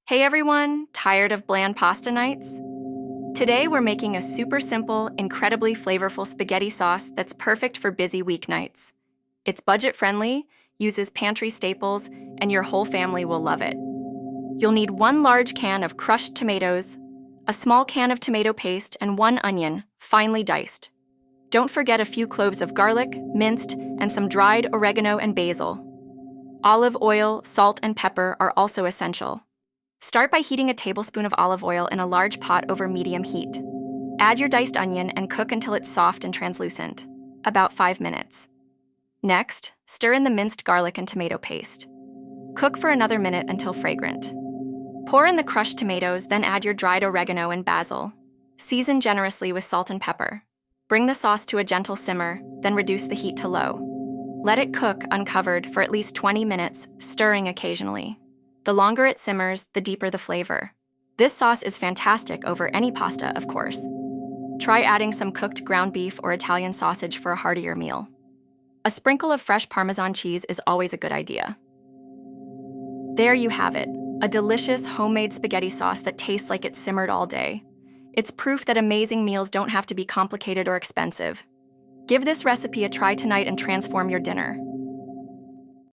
Hey everyone, tired of bland pasta nights? Today we're making a super simple, incredibly flavorful spaghetti sauce that's perfect for busy weeknights. It's budget-friendly, uses pantry staples, and your whole family will love it. You'll need 1 large can of crushed tomatoes, a small can of tomato paste, and 1 onion, finely diced. Don't forget a few cloves of garlic, minced, and some dried oregano and basil. Olive oil, salt, and pepper are also essential. Start by heating a tablespoon of olive oil in a large pot over medium heat. Add your diced onion and cook until it's soft and translucent, about 5 minutes. Next, stir in the minced garlic and tomato paste. Cook for another minute until fragrant. Pour in the crushed tomatoes, then add your dried oregano and basil. Season generously with salt and pepper. Bring the sauce to a gentle simmer, then reduce the heat to low. Let it cook uncovered for at least 20 minutes, stirring occasionally. The longer it simmers, the deeper the flavor. This sauce is fantastic over any pasta, of course. Try adding some cooked ground beef or Italian sausage for a heartier meal. A sprinkle of fresh Parmesan cheese is always a good idea. There you have it, a delicious homemade spaghetti sauce that tastes like it simmered all day. It's proof that amazing meals don't have to be complicated or expensive. Give this recipe a try tonight and transform your dinner.